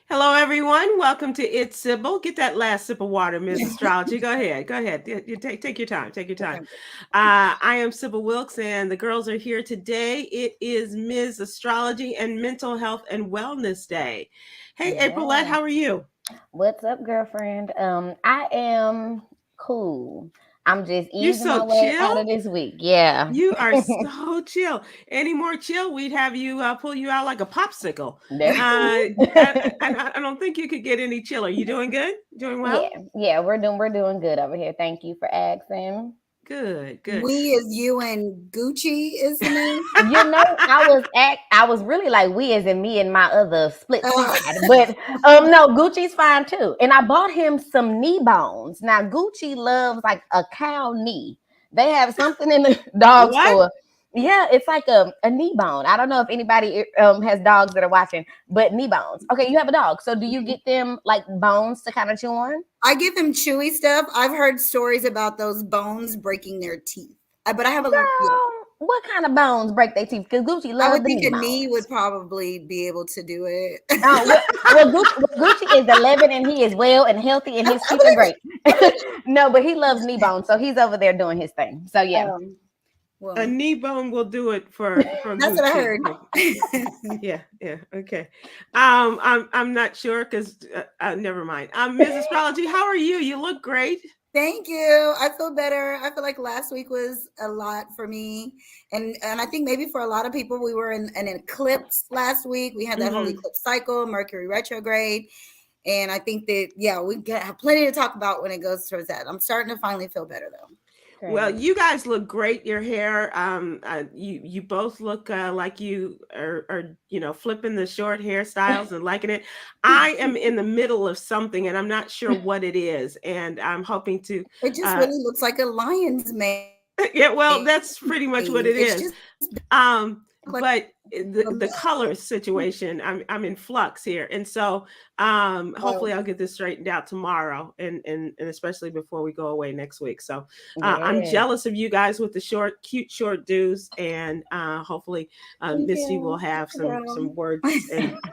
Hello, everyone. Welcome to It's Sybil. Get that last sip of water, Ms. Astrology. Go ahead. Go ahead. You take your time. Take your time. I am Sybil Wilkes, and the girls are here today. It is Ms. Astrology and Mental Health and Wellness Day. Hey, Aprylete, Yeah. how are you? What's up, girlfriend? I am cool. I'm just You're easing so my way chill. out of this week. Yeah. You are so chill. Any more chill, we'd have you pull you out like a popsicle. That's Uh, true. I don't think you could get any chiller. You doing good? Doing Yeah. well? Yeah, we're doing good over here. Thank you for asking. Good, good. We is you and Gucci is the name. I was really like we as in me and my other split Uh, side. But no, Gucci's fine too. And I bought him some knee bones. Now Gucci loves like a cow knee. They have something in the dog What? store. Yeah, it's like a knee bone. I don't know if anybody has dogs that are watching, but knee bones. Okay, you have a dog. So do you get them like bones to kind of chew on? I give him chewy stuff. I've heard stories about those bones breaking their teeth. But I have a yeah. What kind of bones break their teeth? Because Gucci I loves would the think knee a knee would bones. probably be able to do it. Gucci is 11 and he is well and healthy and his I teeth are believe great. it. I believe it. No, but he loves knee bones, so he's over there doing his thing. So yeah, Um, A well, knee bone will do it for that's what I Gucci. heard. Yeah, yeah, okay. I'm not sure because never mind. Ms. Astrology, how are you? You look great. Thank you. I feel better. I feel like last week was a lot for me. And I think maybe for a lot of people, we were in an eclipse last week. We had that whole Hmm. eclipse cycle, Mercury retrograde. And I think that, yeah, have plenty to talk about when it goes towards that. I'm starting to finally feel better though. Well, great. you guys look great. Your hair, you both look like you are flipping the short hairstyles and liking it. I am in the middle of something, and I'm not sure what it is, and I'm hoping to. It just Uh, really looks like a lion's mane. yeah, well, It's that's just pretty much what it look like is. But a the color situation, I'm in flux here, and so hopefully I'll get this straightened out tomorrow, and especially before we go away next week. So I'm Yes. jealous of you guys with the cute short do's, and hopefully thank Misty will you, have some girl. words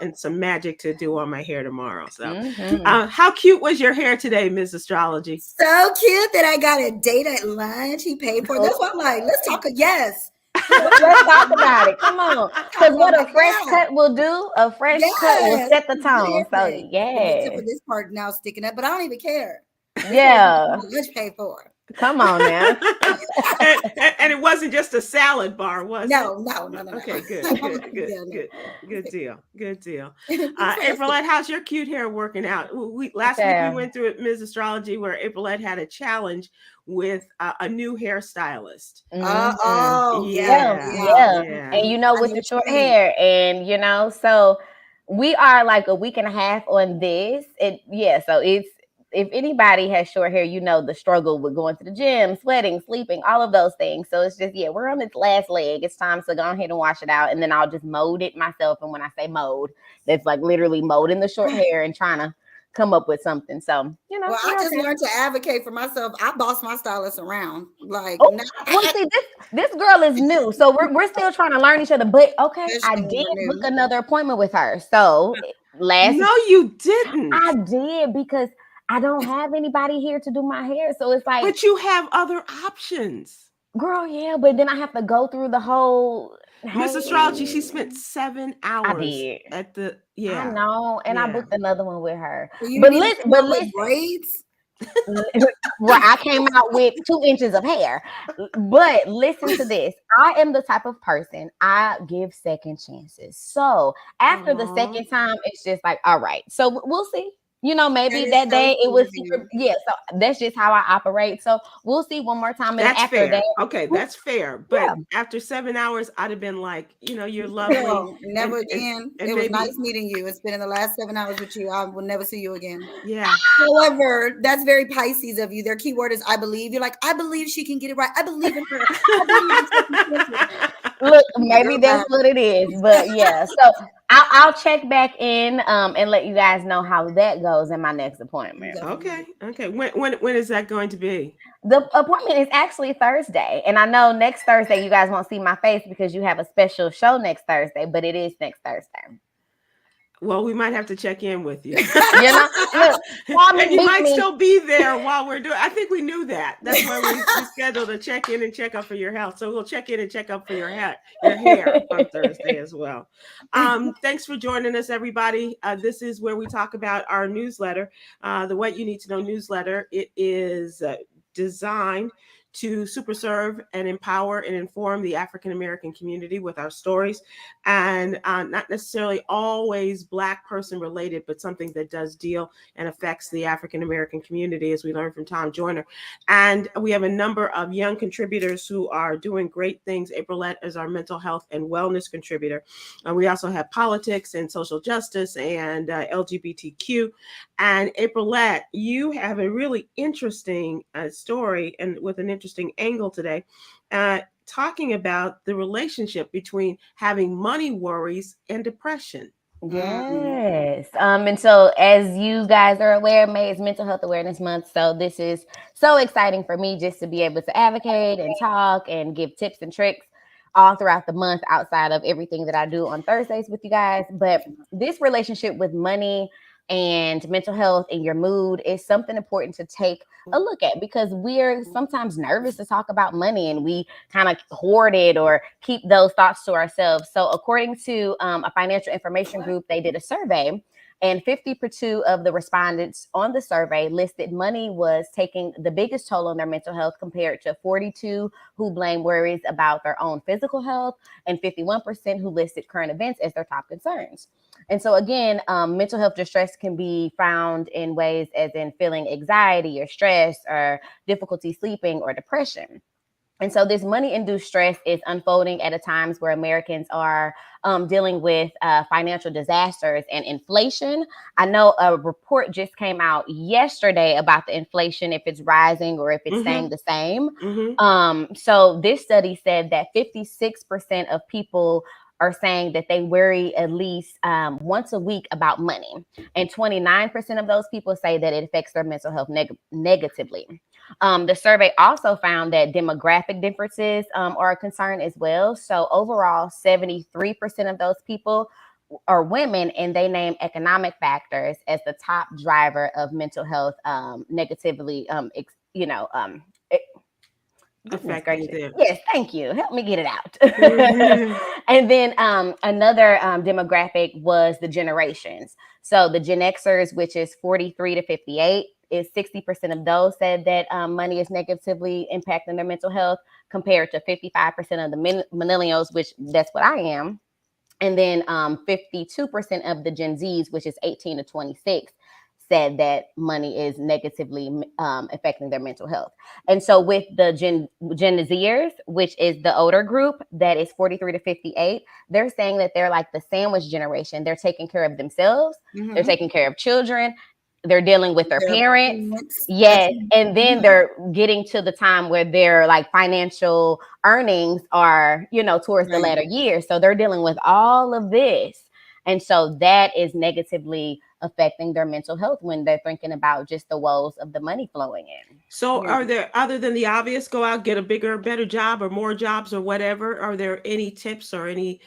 and some magic to do on my hair tomorrow. So Hmm. how cute was your hair today, Miss Astrology? So cute that I got a date at lunch. He paid for it. That's why I'm like, let's talk. Yes. Let's talk about it. Come on, Talk because about what my a fresh God. cut will do, a fresh cut will Yes. set the It's tone. So different. Except for yes, this part now sticking up, but I don't even care. This part yeah. my lunch paid for. Come on now. And it wasn't just a salad bar, was it? No, no, no, no, no. Okay, good, Mama good, put good, down good, good there. deal, good deal. Fresh. Aprilette, how's your cute hair working out? Last week we Child. went through it, Ms. Astrology, where Aprilette had a challenge with a new hairstylist. Hmm. Oh, yeah, Yeah, Yeah, yeah. yeah. yeah. And I with know the what you short mean. hair, and so we are like a week and a half on this. So it's if anybody has short hair, the struggle with going to the gym, sweating, sleeping, all of those things. So it's just, we're on this last leg. It's time to go ahead and wash it out. And then I'll just mold it myself. And when I say mold, that's like literally molding the short hair and trying to come up with something. So, Well, I we're just okay. learned to advocate for myself. I boss my stylist around. Like, Oh, now, well, see, this girl is new, so we're still trying to learn each other. But okay, I especially when did we're book new. another appointment with her. So last No, you didn't. I did because I don't have anybody here to do my hair. So it's like, But you have other options. girl, yeah, but then I have to go through the whole. Miss Hey, Astrology, she spent 7 hours I did. at the, I yeah, know, and I yeah. booked another one with her. So you But need to listen, come out with braids. Right, I came out with 2 inches of hair. But listen to this. I am the type of person I give second chances. So after the Oh, second time, it's just like, all right. So we'll see. That Maybe is that so day it sweet was of super. you. Yeah, so that's just how I operate. So we'll see one more time. And then that's after that, fair. Okay, we'll, that's fair. yeah. But after 7 hours, I'd have been like, you're lovely, Girl, and never and again. and It was maybe, nice meeting you. It's been in the last 7 hours with you. I will never see you again. yeah. However, that's very Pisces of you. Their keyword is I believe. You're like, I believe she can get it right. I believe in her. I believe in second chances. Look, My maybe girl that's back. what it is. But yeah, so I'll check back in and let you guys know how that goes in my next appointment. Okay, Definitely. okay. When is that going to be? The appointment is actually Thursday, and I know next Thursday you guys won't see my face because you have a special show next Thursday, but it is next Thursday. Well, we might have to check in with you. You know, look, call me, And you meet might me. still be there while we're doing. I think we knew that. That's why we scheduled a check in and check up for your health. So we'll check in and check up for your hair on Thursday as well. Thanks for joining us, everybody. This is where we talk about our newsletter, the What You Need to Know newsletter. It is designed to super serve and empower and inform the African American community with our stories, and not necessarily always Black person related, but something that does deal and affects the African American community, as we learned from Tom Joyner. And we have a number of young contributors who are doing great things. Aprylete is our mental health and wellness contributor. We also have politics and social justice and LGBTQ. And Aprylete, you have a really interesting story and with an interesting angle today, talking about the relationship between having money worries and depression. Yes. And so as you guys are aware, May is Mental Health Awareness Month. So this is so exciting for me just to be able to advocate and talk and give tips and tricks all throughout the month outside of everything that I do on Thursdays with you guys. But this relationship with money and mental health and your mood is something important to take a look at, because we're sometimes nervous to talk about money and we kind of hoard it or keep those thoughts to ourselves. So according to a financial information group, they did a survey, and 52% of the respondents on the survey listed money was taking the biggest toll on their mental health, compared to 42% who blame worries about their own physical health and 51% who listed current events as their top concerns. And so again, mental health distress can be found in ways as in feeling anxiety or stress or difficulty sleeping or depression. And so this money-induced stress is unfolding at a times where Americans are dealing with financial disasters and inflation. I know a report just came out yesterday about the inflation, if it's rising or if it's staying the same. So this study said that 56% of people are saying that they worry at least once a week about money. And 29% of those people say that it affects their mental health negatively. The survey also found that demographic differences are a concern as well. So overall, 73% of those people are women, and they name economic factors as the top driver of mental health negatively, Affecting them. Yes, thank you. Help me get it out. And then another demographic was the generations. So the Gen Xers, which is 43 to 58, is 60% of those said that money is negatively impacting their mental health, compared to 55% of the millennials, which that's what I am. And then 52% of the Gen Zs, which is 18 to 26, said that money is negatively affecting their mental health. And so with the Gen Zers, which is the older group that is 43 to 58, they're saying that they're like the sandwich generation. They're taking care of themselves. They're taking care of children. They're dealing with their parents. Yes. And then they're getting to the time where their like financial earnings are, towards the latter years. So they're dealing with all of this. And so that is negatively affecting their mental health when they're thinking about just the woes of the money flowing in. So are there, other than the obvious, go out, get a bigger, better job or more jobs or whatever, are there any tips or any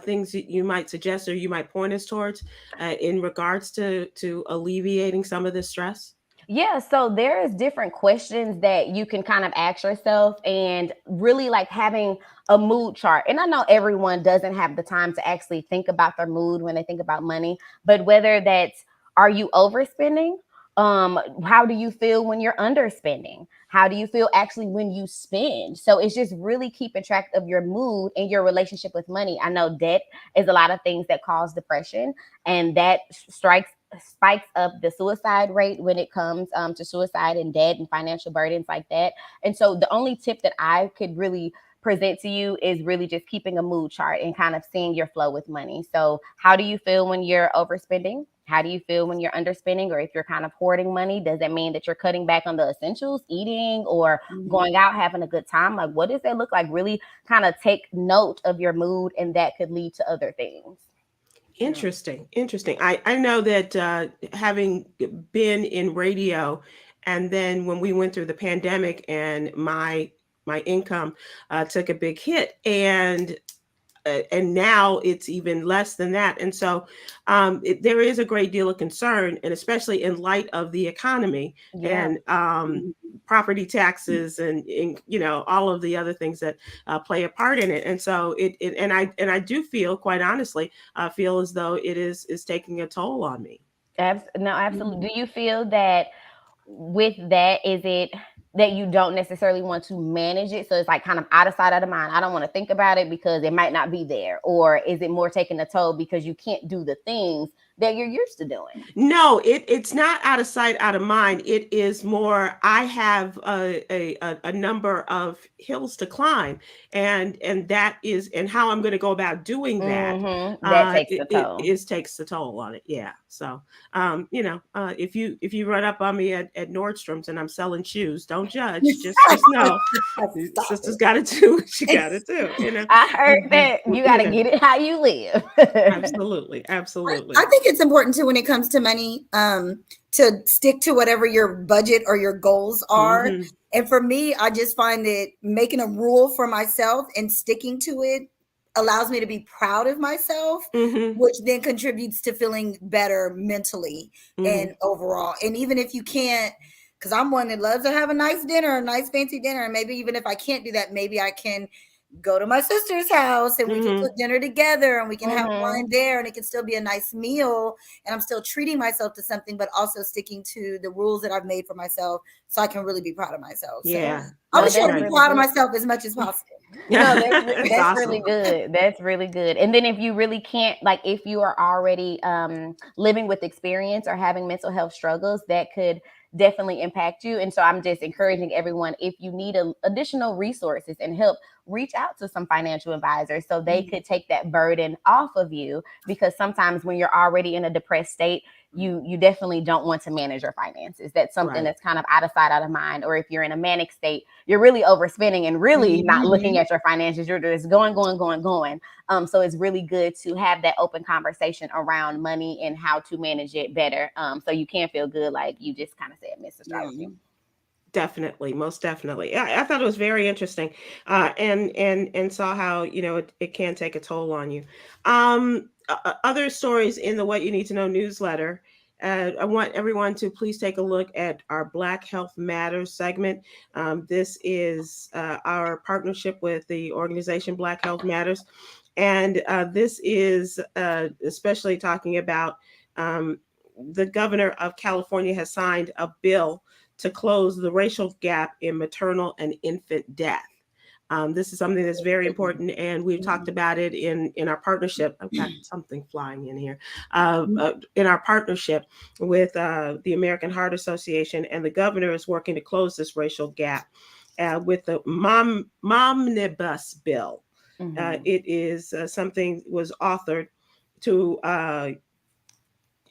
things that you might suggest or you might point us towards in regards to alleviating some of the stress? Yeah, so there is different questions that you can kind of ask yourself, and really like having a mood chart. And I know everyone doesn't have the time to actually think about their mood when they think about money, but whether that's, are you overspending? How do you feel when you're underspending? How do you feel actually when you spend? So it's just really keeping track of your mood and your relationship with money. I know debt is a lot of things that cause depression, and that spikes up the suicide rate when it comes to suicide and debt and financial burdens like that. And so the only tip that I could really present to you is really just keeping a mood chart and kind of seeing your flow with money. So how do you feel when you're overspending? How do you feel when you're underspending? Or if you're kind of hoarding money, does that mean that you're cutting back on the essentials, eating or going out, having a good time? Like, what does that look like? Really kind of take note of your mood, and that could lead to other things. Interesting. I know that having been in radio, and then when we went through the pandemic and my income took a big hit, and and now it's even less than that. And so there is a great deal of concern, and especially in light of the economy and property taxes and all of the other things that play a part in it. And so I do feel, quite honestly, feel as though it is taking a toll on me. No, absolutely. Do you feel that with that, is it that you don't necessarily want to manage it, so it's like kind of out of sight, out of mind? I don't want to think about it because it might not be there. Or is it more taking a toll because you can't do the things that you're used to doing? No, it's not out of sight, out of mind. It is more, I have a number of hills to climb, and that is, and how I'm going to go about doing that. That takes the toll. It takes the toll on it. Yeah. So, if you run up on me at Nordstrom's and I'm selling shoes, don't judge. Just know, sister's got to do what she got to do. I heard that you got to get it how you live. Absolutely. I think it's important too, when it comes to money, to stick to whatever your budget or your goals are. And for me, I just find that making a rule for myself and sticking to it allows me to be proud of myself, which then contributes to feeling better mentally and overall. And even if you can't, because I'm one that loves to have a nice dinner, a nice fancy dinner, and maybe even if I can't do that, maybe I can go to my sister's house and we can cook dinner together and we can have wine there, and it can still be a nice meal, and I'm still treating myself to something, but also sticking to the rules that I've made for myself, so I can really be proud of myself. Yeah. So I wish I would be proud of myself as much as possible. No, that's awesome. Really good. That's really good. And then if you really can't, like if you are already living with experience or having mental health struggles, that could definitely impact you. And so I'm just encouraging everyone, if you need additional resources and help, reach out to some financial advisors so they could take that burden off of you, because sometimes when you're already in a depressed state, you definitely don't want to manage your finances. That's something that's kind of out of sight, out of mind. Or if you're in a manic state, you're really overspending and really not looking at your finances. You're just going. So it's really good to have that open conversation around money and how to manage it better. So you can feel good, like you just kind of said, Miss Astrology. Definitely, most definitely. I thought it was very interesting, and saw how it can take a toll on you. Other stories in the What You Need to Know newsletter. I want everyone to please take a look at our Black Health Matters segment. This is our partnership with the organization Black Health Matters, and this is especially talking about the governor of California has signed a bill to close the racial gap in maternal and infant death. This is something that's very important, and we've talked about it in our partnership. I've got something flying in here. In our partnership with the American Heart Association, and the governor is working to close this racial gap with the Momnibus bill. It is something was authored to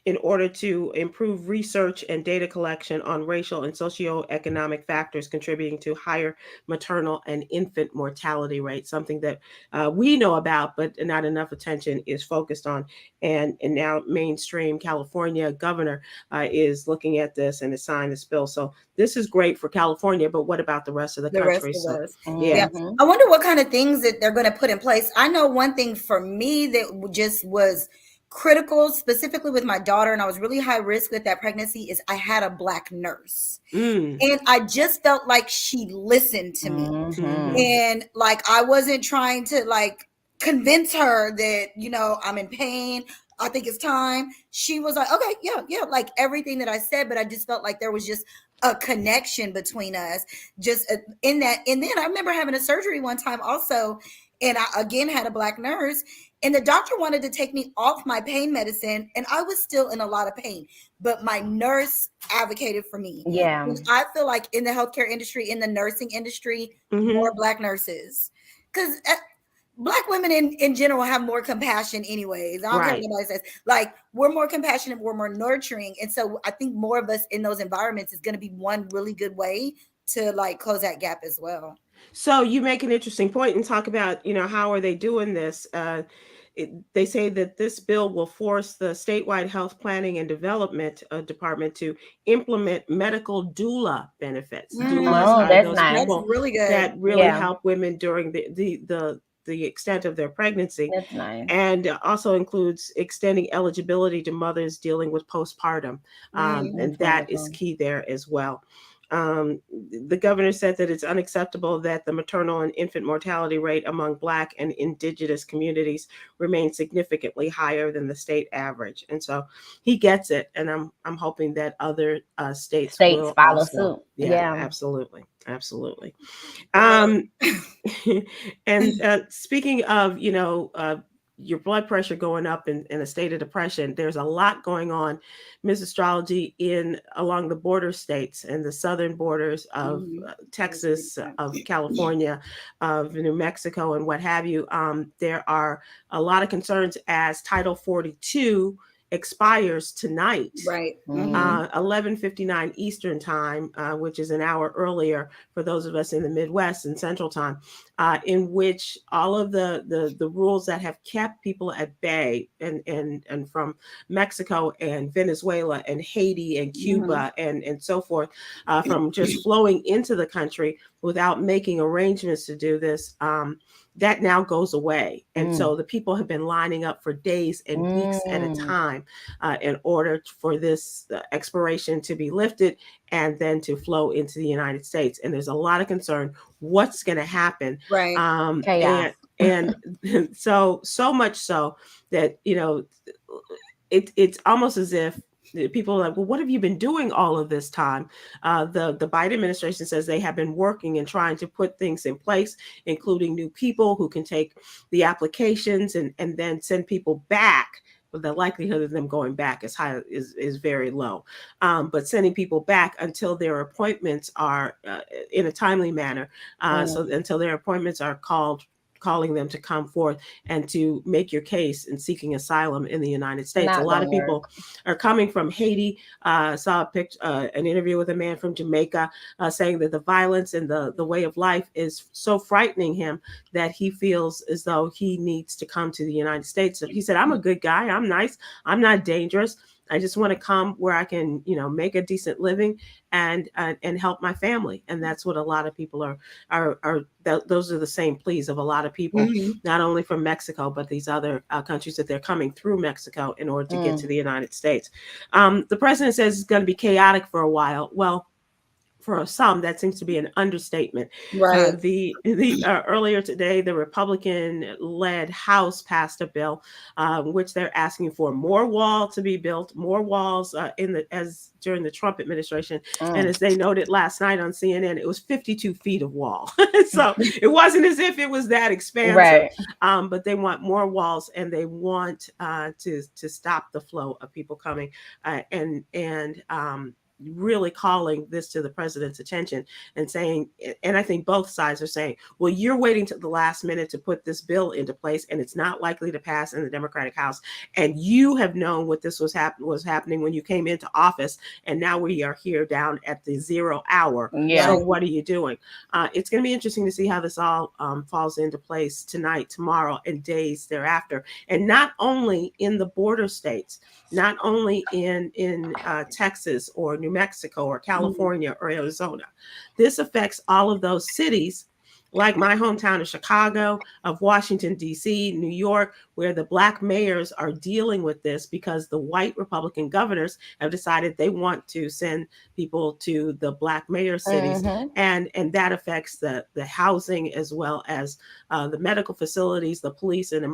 in order to improve research and data collection on racial and socioeconomic factors contributing to higher maternal and infant mortality rates, something that we know about, but not enough attention is focused on. And now mainstream California governor is looking at this and has signed this bill. So this is great for California, but what about the rest of the country? Yeah. I wonder what kind of things that they're going to put in place. I know one thing for me that just was critical, specifically with my daughter, and I was really high risk with that pregnancy, is I had a Black nurse. And I just felt like she listened to me. And like, I wasn't trying to like convince her that, I'm in pain, I think it's time. She was like, okay, yeah, like everything that I said, but I just felt like there was just a connection between us just in that. And then I remember having a surgery one time also, and I again had a Black nurse, and the doctor wanted to take me off my pain medicine, and I was still in a lot of pain, but my nurse advocated for me. Yeah. And I feel like in the healthcare industry, in the nursing industry, more Black nurses, because Black women in general have more compassion anyways. I don't care what anybody says. Like, we're more compassionate, we're more nurturing. And so I think more of us in those environments is going to be one really good way to like close that gap as well. So you make an interesting point and talk about, how are they doing this? They say that this bill will force the statewide health planning and development department to implement medical doula benefits. Doulas are that's those nice. people That's really good. that really help women during the the extent of their pregnancy, That's nice. and also includes extending eligibility to mothers dealing with postpartum. Mm. And That's that is wonderful. key there as well. Um, the governor said that it's unacceptable that the maternal and infant mortality rate among Black and Indigenous communities remains significantly higher than the state average. And so he gets it, and I'm hoping that other states States will follow also. suit. Yeah, Yeah. absolutely, absolutely. Well, Um, and speaking of, your blood pressure going up in a state of depression, there's a lot going on, Ms. Astrology, in along the border states and the southern borders of Texas, of California, of New Mexico, and what have you. There are a lot of concerns as Title 42 expires tonight. right. Mhm. 11:59 Eastern time, which is an hour earlier for those of us in the Midwest and Central time, in which all of the rules that have kept people at bay and from Mexico and Venezuela and Haiti and Cuba and so forth, from just flowing into the country without making arrangements to do this. That now goes away. And so the people have been lining up for days and weeks at a time in order for this expiration to be lifted and then to flow into the United States. And there's a lot of concern what's going to happen. Right. Chaos. And so much so that, it's almost as if people are like, well, what have you been doing all of this time? The Biden administration says they have been working and trying to put things in place, including new people who can take the applications and then send people back. But the likelihood of them going back is very low. But sending people back until their appointments are in a timely manner, so until their appointments are calling them to come forth and to make your case in seeking asylum in the United States. Not A lot gonna of people work. are coming from Haiti. Saw a picture, an interview with a man from Jamaica, saying that the violence and the way of life is so frightening him that he feels as though he needs to come to the United States. So he said, "I'm a good guy. I'm nice. I'm not dangerous. I just want to come where I can, make a decent living and help my family." And that's what a lot of people those are the same pleas of a lot of people, not only from Mexico, but these other countries that they're coming through Mexico in order to get to the United States. The president says it's going to be chaotic for a while. Well, for some, that seems to be an understatement. Right. The earlier today, the Republican-led House passed a bill, which they're asking for more wall to be built, more walls as during the Trump administration. And as they noted last night on CNN, it was 52 feet of wall. So it wasn't as if it was that expansive. Right. But they want more walls, and they want to stop the flow of people coming and really calling this to the president's attention and saying, and I think both sides are saying, well, you're waiting to the last minute to put this bill into place, and it's not likely to pass in the Democratic House. And you have known what this was happening when you came into office, and now we are here down at the 0 hour. Yeah. So what are you doing? It's going to be interesting to see how this all falls into place tonight, tomorrow, and days thereafter. And not only in the border states, not only in Texas or New Mexico or California or Arizona. This affects all of those cities, like my hometown of Chicago, of Washington, D.C., New York, where the Black mayors are dealing with this because the white Republican governors have decided they want to send people to the Black mayor cities. And that affects the housing as well as the medical facilities, the police and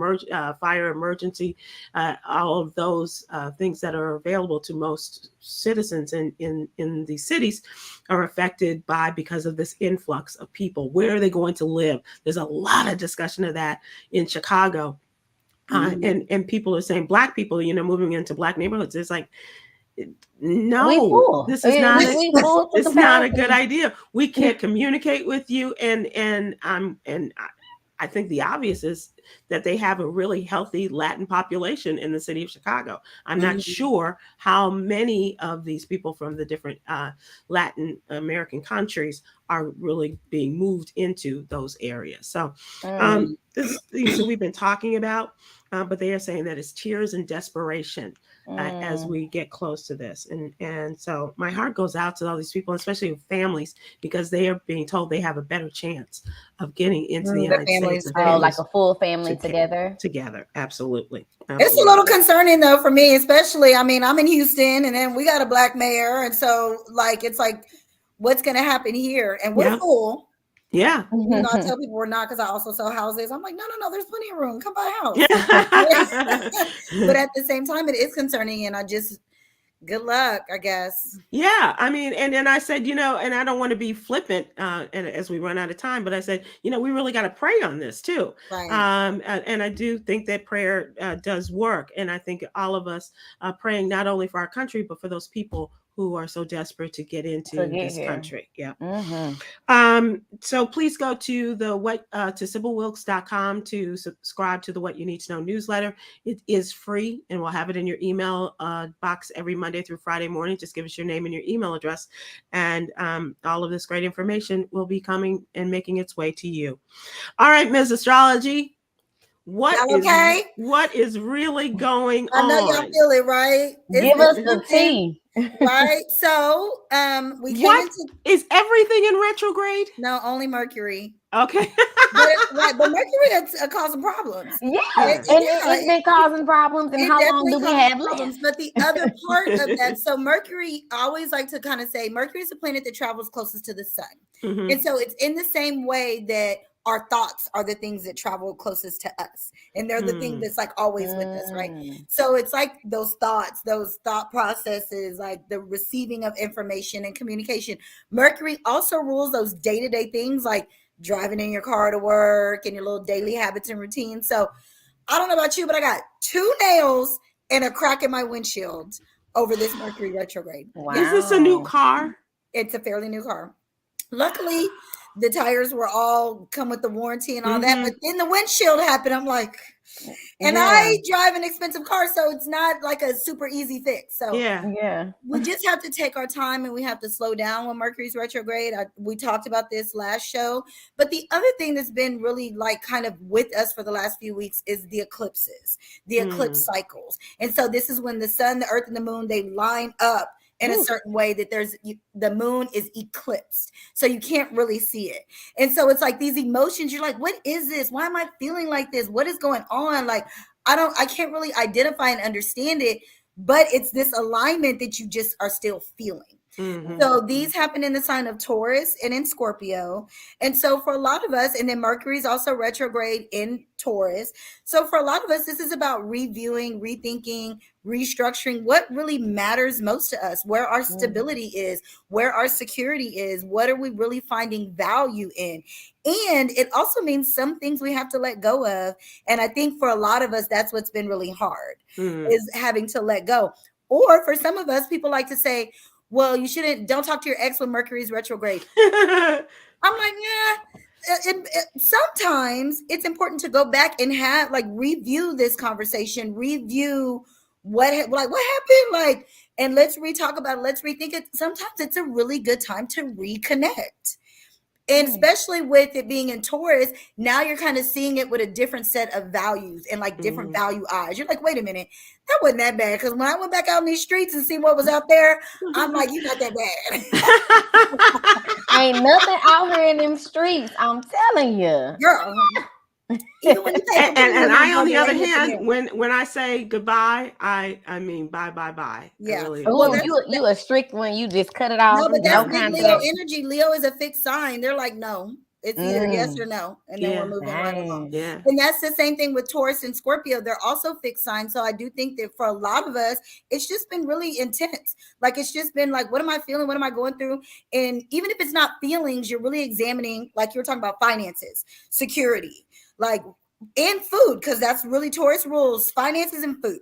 fire emergency, all of those things that are available to most citizens in these cities are affected because of this influx of people. Where are they going to live? There's a lot of discussion of that in Chicago. And people are saying Black people, moving into Black neighborhoods. It's like, no, this is not a good idea. We can't communicate with you. And I think the obvious is that they have a really healthy Latin population in the city of Chicago. I'm not sure how many of these people from the different Latin American countries are really being moved into those areas. So this is things that we've been talking about, but they are saying that it's tears and desperation as we get close to this. And so my heart goes out to all these people, especially families, because they are being told they have a better chance of getting into the United States. Oh, like a full family together. Absolutely. It's a little concerning though for me, especially. I mean, I'm in Houston, and then we got a black mayor, and so like it's like, what's going to happen here? And we're full. Yeah. You know, I tell people we're not, because I also sell houses. I'm like, no, there's plenty of room. Come buy a house. But at the same time, it is concerning, and I just, good luck, I guess. Yeah, I mean, and then I said, and I don't want to be flippant, and as we run out of time, but I said, we really got to pray on this too. Right. And I do think that prayer does work, and I think all of us praying not only for our country but for those people who are so desperate to get into this country. Yeah. So please go to to SybilWilkes.com to subscribe to the What You Need to Know newsletter. It is free, and we'll have it in your email box every Monday through Friday morning. Just give us your name and your email address, and all of this great information will be coming and making its way to you. All right, Ms. Astrology. What is really going on? I know y'all feel it, right? Give us the tea. Right. So we came is everything in retrograde? No, only Mercury. Okay. but Mercury is causing problems. Yeah. It's been causing problems. And how long do we have problems? But the other part of that, so Mercury, I always like to kind of say Mercury is a planet that travels closest to the sun. Mm-hmm. And so it's in the same way that our thoughts are the things that travel closest to us, and they're the thing that's like always with us, right? So it's like those thoughts, those thought processes, like the receiving of information and communication. Mercury also rules those day-to-day things like driving in your car to work and your little daily habits and routines. So I don't know about you, but I got 2 nails and a crack in my windshield over this Mercury retrograde. Wow. Is this a new car? It's a fairly new car. Luckily, the tires were all come with the warranty and all that, but then the windshield happened. I'm like, and I drive an expensive car, so it's not like a super easy fix. So we just have to take our time, and we have to slow down when Mercury's retrograde. We talked about this last show, but the other thing that's been really like kind of with us for the last few weeks is the eclipses, the eclipse cycles. And so this is when the sun, the earth, and the moon, they line up in a certain way that the moon is eclipsed. So you can't really see it. And so it's like these emotions, you're like, what is this? Why am I feeling like this? What is going on? Like, I can't really identify and understand it, but it's this alignment that you just are still feeling. Mm-hmm. So these happen in the sign of Taurus and in Scorpio. And so for a lot of us, and then Mercury is also retrograde in Taurus. So for a lot of us, this is about reviewing, rethinking, restructuring what really matters most to us, where our stability is, where our security is, what are we really finding value in. And it also means some things we have to let go of. And I think for a lot of us, that's what's been really hard, is having to let go. Or for some of us, people like to say, well, don't talk to your ex when Mercury's retrograde. I'm like, sometimes it's important to go back and review this conversation, review what happened, and let's re-talk about it, let's rethink it. Sometimes it's a really good time to reconnect. And especially with it being in Taurus, now you're kind of seeing it with a different set of values and different value eyes. You're like, wait a minute, that wasn't that bad. Because when I went back out in these streets and see what was out there, I'm like, you're not that bad. Ain't nothing out here in them streets. I'm telling you. Girl. And I, on the other hand, when I say goodbye, I mean bye. Yeah. Really, you a strict one. You just cut it off. No, but that's Leo energy. Leo is a fixed sign. They're like, no, it's either yes or no, and then we're moving right along. Yeah. And that's the same thing with Taurus and Scorpio. They're also fixed signs. So I do think that for a lot of us, it's just been really intense. Like it's just been like, what am I feeling? What am I going through? And even if it's not feelings, you're really examining, like you were talking about, finances, security, and food, because that's really Taurus rules, finances and food.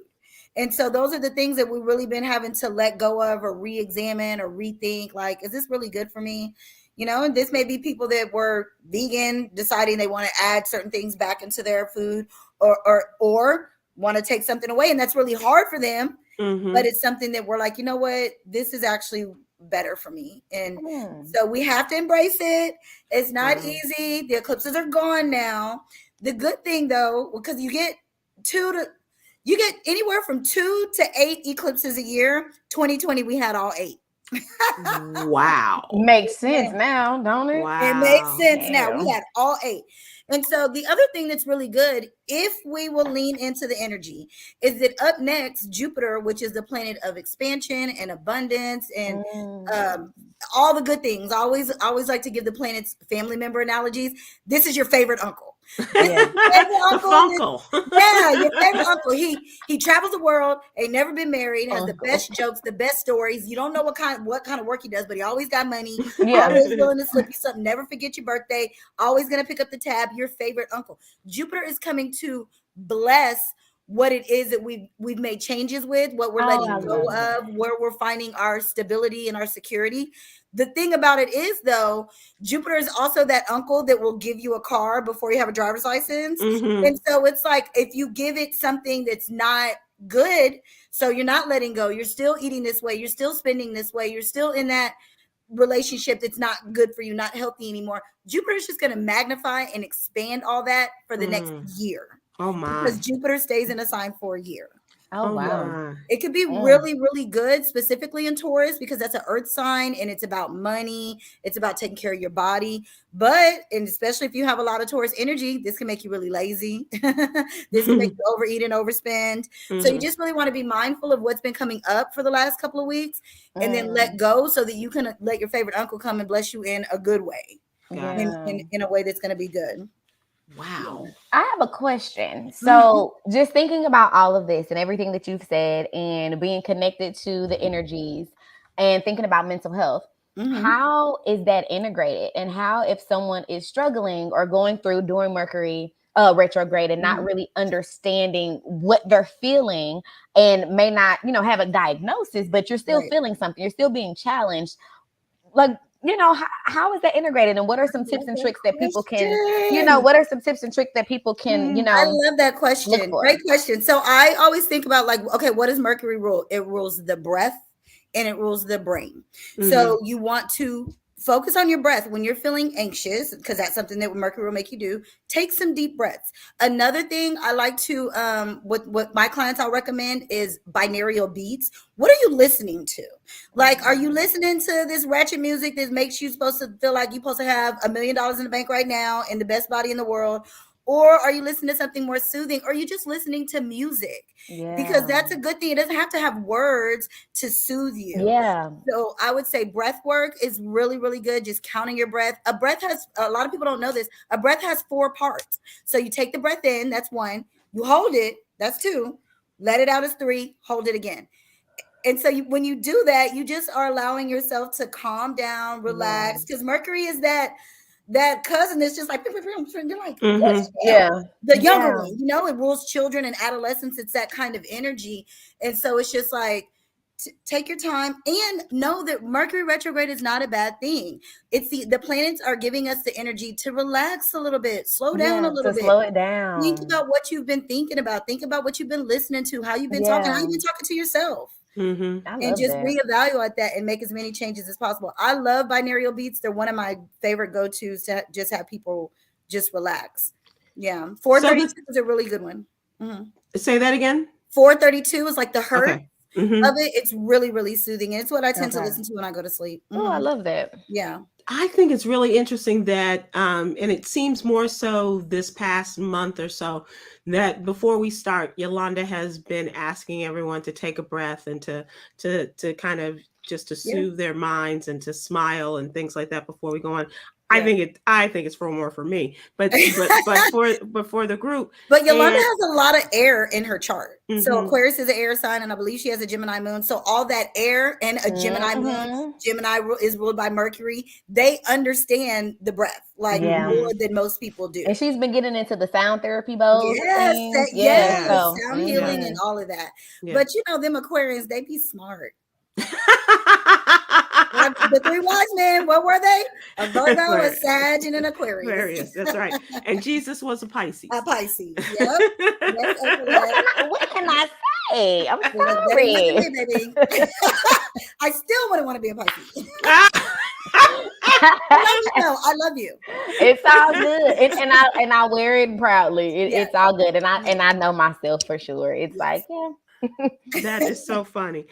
And so those are the things that we've really been having to let go of or re-examine or rethink. Like, is this really good for me? And this may be people that were vegan, deciding they want to add certain things back into their food or want to take something away. And that's really hard for them. Mm-hmm. But it's something that we're like, you know what, this is actually better for me. And so we have to embrace it. It's not easy. The eclipses are gone now. The good thing though, because you get You get anywhere from 2 to 8 eclipses a year. 2020, we had all 8. Wow. Makes sense now, don't it? Wow. It makes sense now. Damn. We had all 8. And so the other thing that's really good, if we will lean into the energy, is that up next, Jupiter, which is the planet of expansion and abundance and all the good things. I always like to give the planets family member analogies. This is your favorite uncle. Yeah. The funkle. Yeah, your favorite uncle. He travels the world, ain't never been married, has the best jokes, the best stories. You don't know what kind of work he does, but he always got money. Yeah. Always willing to slip you something. Never forget your birthday. Always gonna pick up the tab. Your favorite uncle. Jupiter is coming to bless what it is that we've made changes with, what we're letting go of, where we're finding our stability and our security. The thing about it is, though, Jupiter is also that uncle that will give you a car before you have a driver's license. And so it's like, if you give it something that's not good, so you're not letting go, you're still eating this way, you're still spending this way, you're still in that relationship that's not good for you, not healthy anymore. Jupiter is just going to magnify and expand all that for the next year. Oh my. Because Jupiter stays in a sign for a year. Oh wow. It could be really, really good, specifically in Taurus, because that's an earth sign and it's about money. It's about taking care of your body. But, and especially if you have a lot of Taurus energy, this can make you really lazy. This can make you overeat and overspend. So you just really want to be mindful of what's been coming up for the last couple of weeks and then let go so that you can let your favorite uncle come and bless you in a good way, in a way that's going to be good. Wow. I have a question. So just thinking about all of this and everything that you've said and being connected to the energies and thinking about mental health, how is that integrated? And how, if someone is struggling or going through during Mercury retrograde and not really understanding what they're feeling and may not, have a diagnosis, but you're still feeling something, you're still being challenged, like, how is that integrated? And what are some tips and tricks that people can, what are some tips and tricks that people can, I love that question. Great question. So I always think about, like, okay, what does Mercury rule? It rules the breath and it rules the brain. So you want to focus on your breath when you're feeling anxious, because that's something that Mercury will make you do. Take some deep breaths. Another thing I like to, what my clients I'll recommend is binaural beats. What are you listening to? Like, are you listening to this ratchet music that makes you supposed to feel like you're supposed to have $1 million in the bank right now and the best body in the world? Or are you listening to something more soothing? Or are you just listening to music? Because that's a good thing. It doesn't have to have words to soothe you. So I would say breath work is really, really good. Just counting your breath. A lot of people don't know this. A breath has 4 parts. So you take the breath in, that's 1. You hold it, that's 2. Let it out as 3. Hold it again. And so when you do that, you just are allowing yourself to calm down, relax. Because Mercury is that cousin that's just like, you're like, the younger one, it rules children and adolescents. It's that kind of energy. And so it's just like, take your time and know that Mercury retrograde is not a bad thing. It's the planets are giving us the energy to relax a little bit, slow down a little bit. Slow it down. Think about what you've been thinking about. Think about what you've been listening to, how you've been talking, how you've been talking to yourself. And just reevaluate that and make as many changes as possible. I love binaural beats. They're one of my favorite go-tos to just have people just relax. 432 is a really good one. Say that again. 432 is like the hurt of it. It's really, really soothing. And it's what I tend to listen to when I go to sleep. Oh, I love that. I think it's really interesting that, and it seems more so this past month or so, that before we start, Yolanda has been asking everyone to take a breath and to kind of just to soothe their minds and to smile and things like that before we go on. I think it's more for me, but for the group. But Yolanda has a lot of air in her chart. So Aquarius is an air sign, and I believe she has a Gemini moon. So all that air and a Gemini moon, Gemini is ruled by Mercury. They understand the breath more than most people do. And she's been getting into the sound therapy bows. Sound healing and all of that. But them Aquarians, they be smart. The 3 wise men, what were they? A Virgo, a Sag, and an Aquarius. That's right. And Jesus was a Pisces. A Pisces. Yep. What can I say? I'm sorry. I still wouldn't want to be a Pisces. I love you. It's all good, and I wear it proudly. It's all good, and I know myself for sure. It's like, yeah. That is so funny.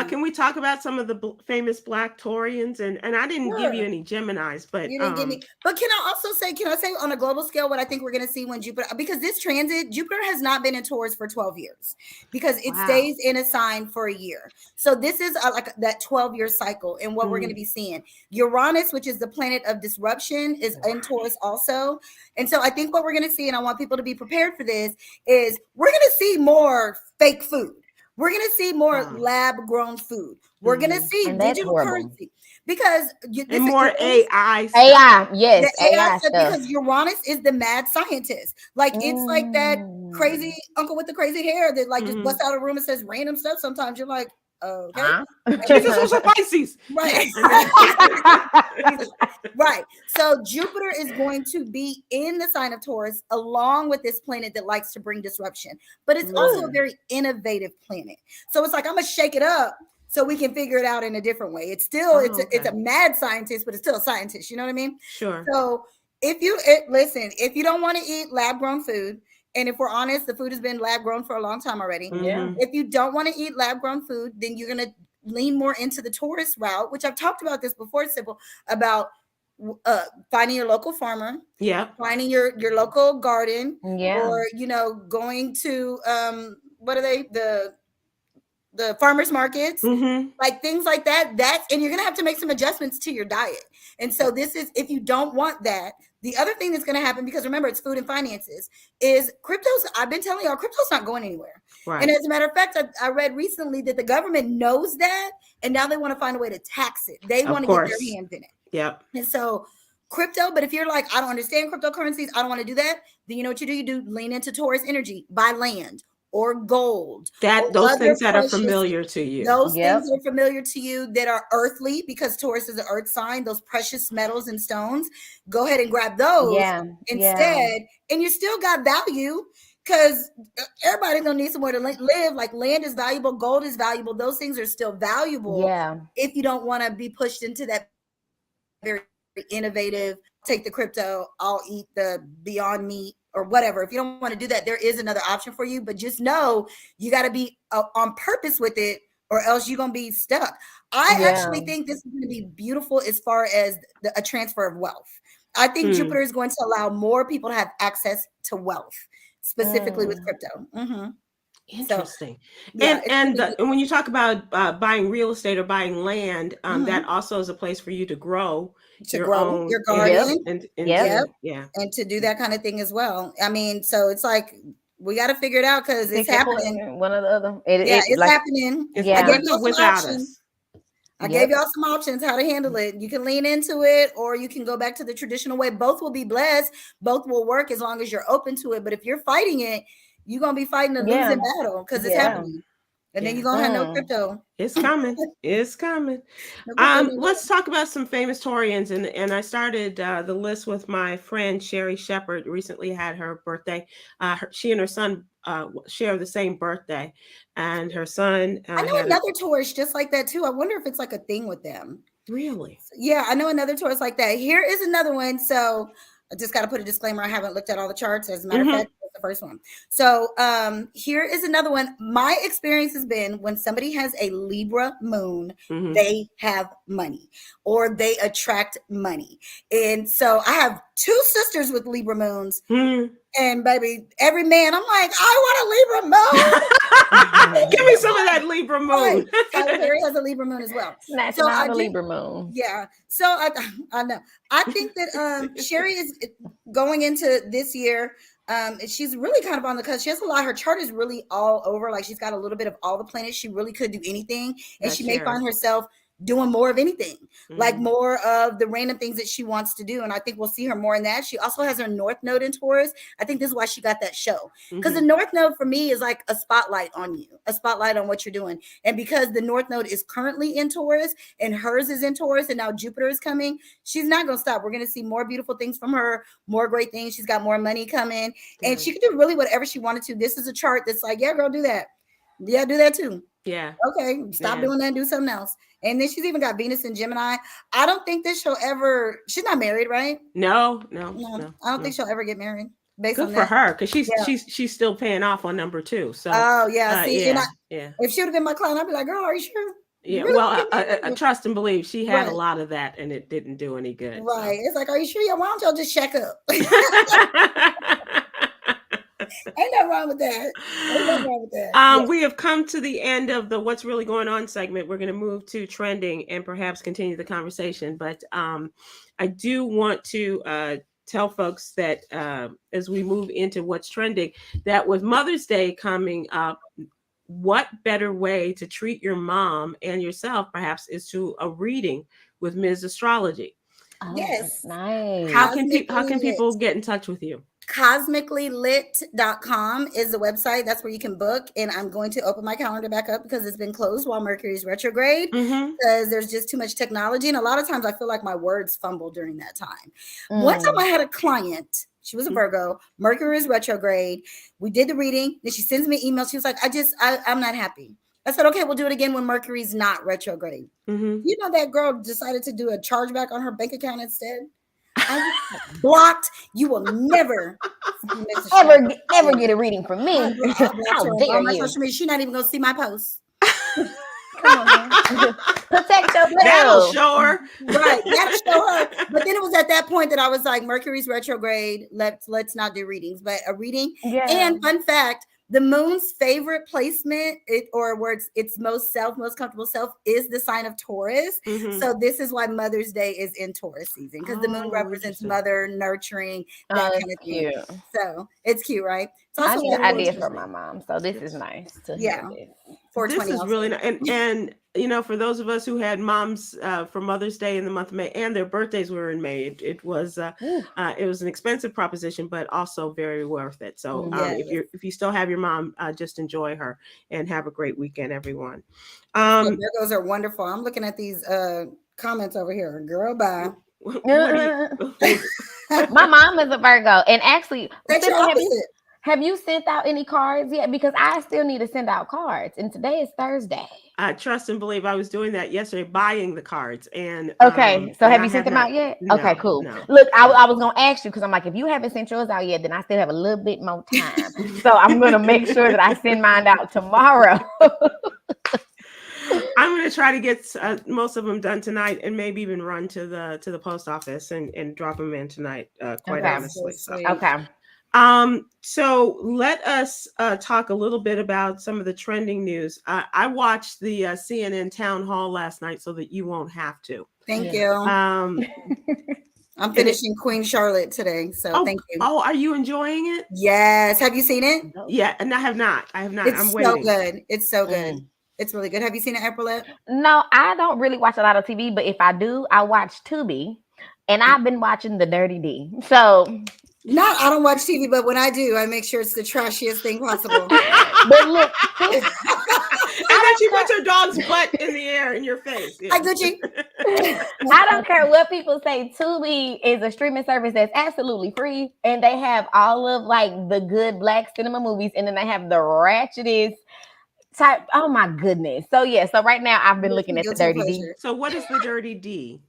Can we talk about some of the famous Black Taurians? And I didn't give you any Geminis, but you didn't give me. But can I say on a global scale what I think we're going to see when Jupiter, because this transit, Jupiter has not been in Taurus for 12 years because it stays in a sign for a year. So this is like that 12-year cycle, and what we're going to be seeing. Uranus, which is the planet of disruption, is in Taurus also. And so I think what we're going to see, and I want people to be prepared for this, is we're going to see more fake food. We're going to see more lab-grown food. We're going to see digital currency because and more AI. AI, yes, AI stuff. Because Uranus is the mad scientist. Like it's like that crazy uncle with the crazy hair that like just busts out a room and says random stuff. Sometimes you're like, okay. Jesus was a Pisces. Right. Right. So Jupiter is going to be in the sign of Taurus along with this planet that likes to bring disruption, but it's also a very innovative planet. So it's like, I'm going to shake it up so we can figure it out in a different way. It's still, it's a mad scientist, but it's still a scientist. You know what I mean? Sure. So if you don't want to eat lab grown food, and if we're honest, the food has been lab grown for a long time already. If you don't want to eat lab grown food, then you're going to lean more into the Taurus route, which I've talked about this before, Sybil, about finding your local farmer, finding your local garden, or going to what are they, the farmers markets, like things like that. And you're gonna have to make some adjustments to your diet. And so this is, if you don't want that, the other thing that's going to happen, because remember it's food and finances, is I've been telling y'all, crypto's not going anywhere. Right. And as a matter of fact, I read recently that the government knows that, and now they want to find a way to tax it. They want to get their hands in it. Yep. And so crypto, but if you're like, I don't understand cryptocurrencies, I don't want to do that, then you know what you do? You do lean into Taurus energy, buy land or gold. Those things that are familiar to you. Those things are familiar to you that are earthly, because Taurus is an earth sign, those precious metals and stones. Go ahead and grab those instead. And you still got value, because everybody's gonna need somewhere to live. Like land is valuable, gold is valuable. Those things are still valuable. If you don't want to be pushed into that very innovative, take the crypto, I'll eat the Beyond Meat or whatever. If you don't want to do that, there is another option for you, but just know you got to be on purpose with it, or else you're going to be stuck. I actually think this is going to be beautiful as far as a transfer of wealth. I think Jupiter is going to allow more people to have access to wealth, specifically with crypto. Interesting. So, and when you talk about buying real estate or buying land, that also is a place for you to grow your garden, and to do that kind of thing as well. I mean, so it's like we got to figure it out, because it's happening. One or the other. It's like, happening. I gave y'all some options how to handle it. You can lean into it, or you can go back to the traditional way. Both will be blessed. Both will work as long as you're open to it. But if you're fighting it, you're going to be fighting a losing battle, because it's happening. And then you're going to have no crypto. It's coming. It's coming. Let's talk about some famous Taurians. And I started the list with my friend, Sherry Shepard. Recently had her birthday. She and her son share the same birthday. And her son... I know another Taurus just like that, too. I wonder if it's like a thing with them. Really? Yeah, I know another Taurus like that. Here is another one. So I just got to put a disclaimer. I haven't looked at all the charts. As a matter of fact, the first one. So here is another one. My experience has been, when somebody has a Libra moon, they have money, or they attract money. And so I have two sisters with Libra moons. And baby, every man, I'm like, I want a Libra moon. Give me some of that Libra moon. Right. Tyler Perry has a Libra moon as well. So I have a Libra moon. Yeah. So I know. I think that Sherry is going into this year. She's really kind of on the cusp. She has a lot. Her chart is really all over. Like, she's got a little bit of all the planets. She really could do anything, and she may find herself doing more of anything, like more of the random things that she wants to do. And I think we'll see her more in that. She also has her North Node in Taurus. I think this is why she got that show, because the North Node for me is like a spotlight on you, a spotlight on what you're doing. And because the North Node is currently in Taurus and hers is in Taurus, and now Jupiter is coming, she's not going to stop. We're going to see more beautiful things from her, more great things. She's got more money coming, and she can do really whatever she wanted to. This is a chart that's like, yeah, girl, do that. Yeah, do that too. Yeah. Okay, stop doing that and do something else. And then she's even got Venus and Gemini. I don't think that she'll ever. She's not married, right? No. I don't think she'll ever get married based Good on for that. her, because Yeah. she's still paying off on number 2. So Oh yeah, see, and yeah. if she would have been my client, I'd be like, girl, are you sure? Yeah, You really well, wanna get married? trust and believe, she had a Right. lot of that, and it didn't do any good. Right. It's like, are you sure? Yeah, why don't y'all just check up? Ain't nothing wrong with that. Ain't nothing wrong with that. Yes. We have come to the end of the What's Really Going On segment. We're going to move to trending and perhaps continue the conversation. But I do want to tell folks that as we move into what's trending, that with Mother's Day coming up, what better way to treat your mom and yourself perhaps is to a reading with Ms. Astrology. Oh, Yes. Nice. How can people get in touch with you? Cosmicallylit.com is the website. That's where you can book. And I'm going to open my calendar back up because it's been closed while Mercury's retrograde, because there's just too much technology. And a lot of times I feel like my words fumble during that time. One time I had a client, she was a Virgo, Mercury is retrograde. We did the reading. Then she sends me an email. She was like, I'm not happy. I said, okay, we'll do it again when Mercury's not retrograde. You know, that girl decided to do a chargeback on her bank account instead. I blocked. You will never ever get a reading from me. How dare you? Social media. She's not even gonna see my posts. Come on, man. Protect your That'll show her. Right, that'll show her. But then it was at that point that I was like, Mercury's retrograde. Let's not do readings, but a reading. Yeah. And fun fact, the moon's favorite placement, where its most comfortable self, is the sign of Taurus. So this is why Mother's Day is in Taurus season, because the moon represents mother, nurturing, that kind of thing. Cute. So it's cute, right? It's I also need an idea for my mom, so this is nice to hear this. This is really nice. And you know, for those of us who had moms for Mother's Day in the month of May, and their birthdays were in May, it was an expensive proposition, but also very worth it. So if you still have your mom, just enjoy her and have a great weekend, everyone. Virgos are wonderful. I'm looking at these comments over here. Girl, bye. My mom is a Virgo, and actually, that's your opposite. Have you sent out any cards yet? Because I still need to send out cards, and today is Thursday. Trust and believe, I was doing that yesterday, buying the cards. And okay, so have you sent them out yet? No, okay, cool. No. Look, I was gonna ask you, because I'm like, if you haven't sent yours out yet, then I still have a little bit more time. So I'm gonna make sure that I send mine out tomorrow. I'm going to try to get most of them done tonight, and maybe even run to the post office and drop them in tonight. Quite honestly. So. Okay. So let us talk a little bit about some of the trending news. I watched the CNN town hall last night so that you won't have to. Thank you. I'm finishing Queen Charlotte today, so thank you. Oh, are you enjoying it? Yes. Have you seen it? Yeah, and I have not. It's I'm waiting. so good. It's so good. It's really good. Have you seen it, Aprylete? No, I don't really watch a lot of TV, but if I do, I watch Tubi, and I've been watching The Dirty D. So I don't watch TV, but when I do, I make sure it's the trashiest thing possible. But look, and then she puts her dog's butt in the air in your face. Hi, Gucci. I don't care what people say. Tubi is a streaming service that's absolutely free, and they have all of like the good Black cinema movies, and then they have the ratchetest type. Oh my goodness! So so right now I've been looking at The Dirty D. So what is The Dirty D?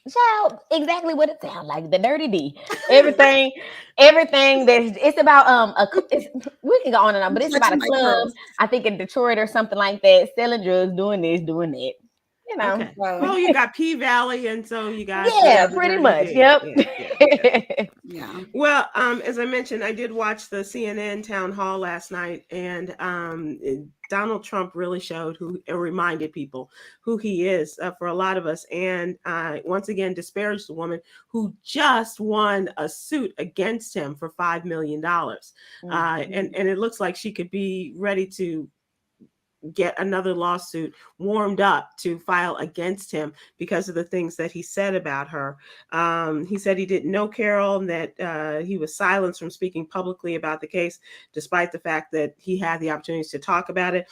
Child, exactly what it sounds like. The Dirty D. Everything that it's about. We can go on and on, but it's about a club. I think in Detroit or something like that, selling drugs, doing this, doing that. You know. Okay. Well, you got P Valley, and so you got pretty much. D. Yep. Yeah. Well, as I mentioned, I did watch the CNN town hall last night, and Donald Trump really showed reminded people who he is for a lot of us, and once again disparaged the woman who just won a suit against him for $5 million, and it looks like she could be ready to get another lawsuit warmed up to file against him because of the things that he said about her. He said he didn't know Carol, and that he was silenced from speaking publicly about the case, despite the fact that he had the opportunities to talk about it.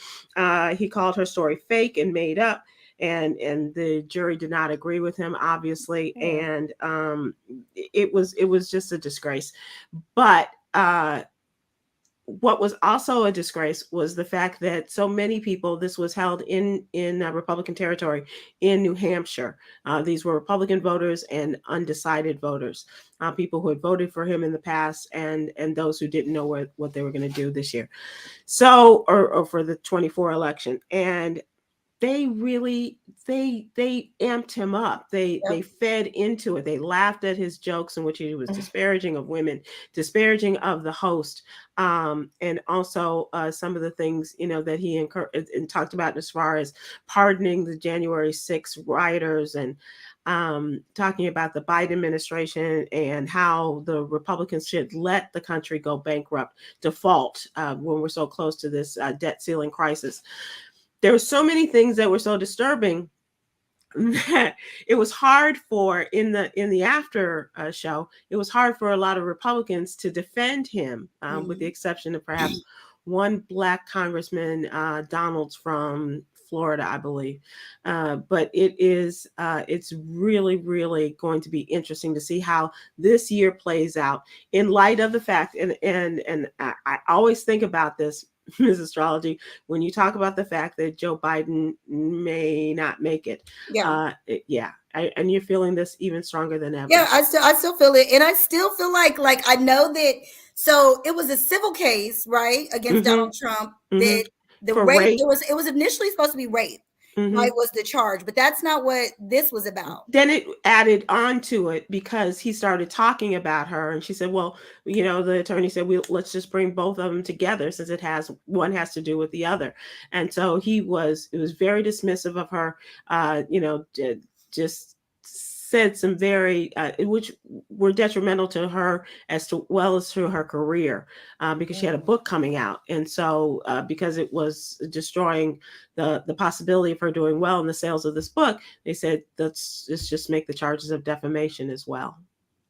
He called her story fake and made up, and the jury did not agree with him, obviously. And it was just a disgrace. But what was also a disgrace was the fact that so many people, this was held in Republican territory in New Hampshire. These were Republican voters and undecided voters, people who had voted for him in the past, and those who didn't know what they were going to do this year. So, or for the 24 election. And they really they amped him up. They fed into it. They laughed at his jokes in which he was disparaging of women, disparaging of the host, and also some of the things that he and talked about as far as pardoning the January 6th rioters, and talking about the Biden administration and how the Republicans should let the country go bankrupt, default, when we're so close to this debt ceiling crisis. There were so many things that were so disturbing that it was hard for in the after show. It was hard for a lot of Republicans to defend him, with the exception of perhaps one Black congressman, Donalds from Florida, I believe. But it's really, really going to be interesting to see how this year plays out in light of the fact, and I always think about this, Ms. Astrology, when you talk about the fact that Joe Biden may not make it. And you're feeling this even stronger than ever. Yeah, I still feel it, and I still feel like I know that. So it was a civil case, right, against Donald Trump. That the rape, it was initially supposed to be rape. Right, was the charge, but that's not what this was about. Then it added on to it because he started talking about her, and she said, well, the attorney said, let's just bring both of them together, since one has to do with the other. And so it was very dismissive of her, just said some very, which were detrimental to her as well as to her career, because she had a book coming out. And so because it was destroying the possibility of her doing well in the sales of this book, they said, let's just make the charges of defamation as well.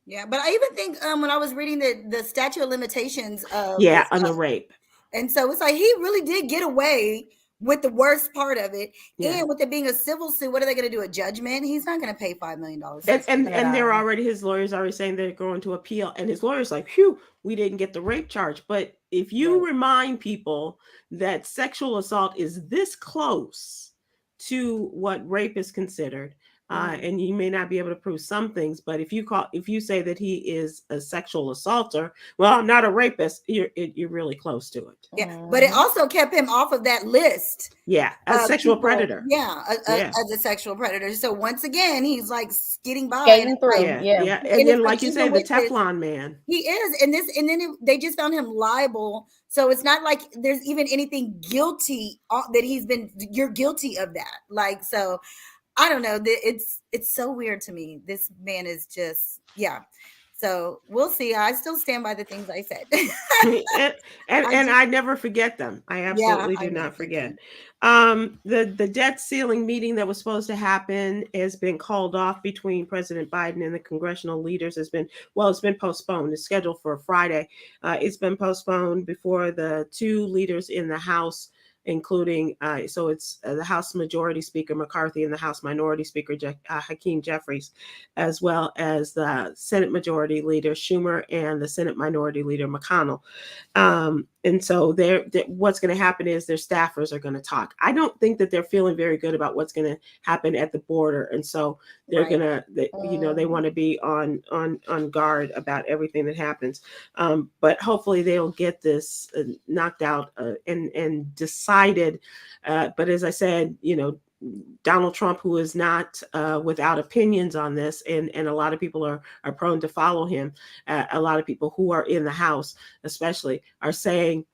Yeah, but I even think when I was reading the statute of limitations of on the rape. And so it's like he really did get away with the worst part of it. And with it being a civil suit, what are they going to do? A judgment? He's not going to pay $5 million. And they're already, his lawyers already saying they're going to appeal. And his lawyer's like, phew, we didn't get the rape charge. But if you remind people that sexual assault is this close to what rape is considered, and you may not be able to prove some things, but if you say that he is a sexual assaulter, well, I'm not a rapist, you're really close to it. Yeah, but it also kept him off of that list. Yeah, a sexual predator. Yeah, as a sexual predator. So once again, he's like skating by. Yeah. And then, like you say, the Teflon man. He is, and then they just found him liable. So it's not like there's even anything guilty that you're guilty of that. Like, so I don't know. It's so weird to me. This man is just, So we'll see. I still stand by the things I said. and I never forget them. I absolutely do not forget. The debt ceiling meeting that was supposed to happen has been called off between President Biden and the congressional leaders. It's been postponed. It's scheduled for Friday. It's been postponed before the two leaders in the House, including so it's the House Majority Speaker McCarthy and the House Minority Speaker Hakeem Jeffries, as well as the Senate Majority Leader Schumer and the Senate Minority Leader McConnell. And so what's going to happen is their staffers are going to talk. I don't think that they're feeling very good about what's going to happen at the border, and so they're going to, they want to be on guard about everything that happens. But hopefully they'll get this knocked out and decided. But as I said, Donald Trump, who is not without opinions on this, and a lot of people are prone to follow him. A lot of people who are in the House, especially, are saying,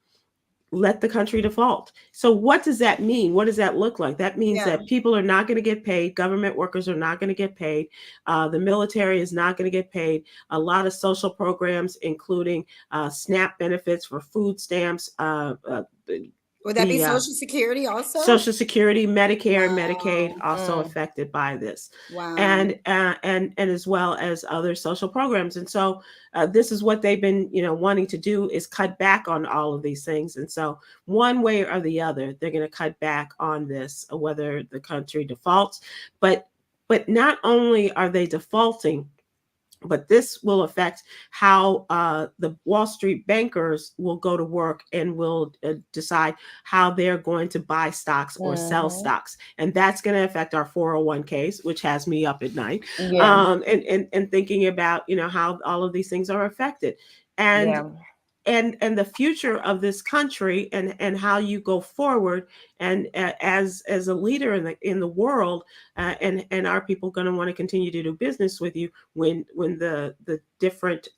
let the country default. So what does that mean? What does that look like? That means that people are not going to get paid. Government workers are not going to get paid. The military is not going to get paid. A lot of social programs, including SNAP benefits for food stamps, would that be Social Security also? Social Security, Medicare, and Medicaid also affected by this. Wow. And as well as other social programs. And so this is what they've been, wanting to do, is cut back on all of these things. And so one way or the other, they're going to cut back on this, whether the country defaults. But not only are they defaulting, But this will affect how the Wall Street bankers will go to work and will decide how they're going to buy stocks or sell stocks. And that's going to affect our 401ks, which has me up at night, and thinking about, how all of these things are affected. And the future of this country, and how you go forward, and as a leader in the world, and are people going to want to continue to do business with you when the different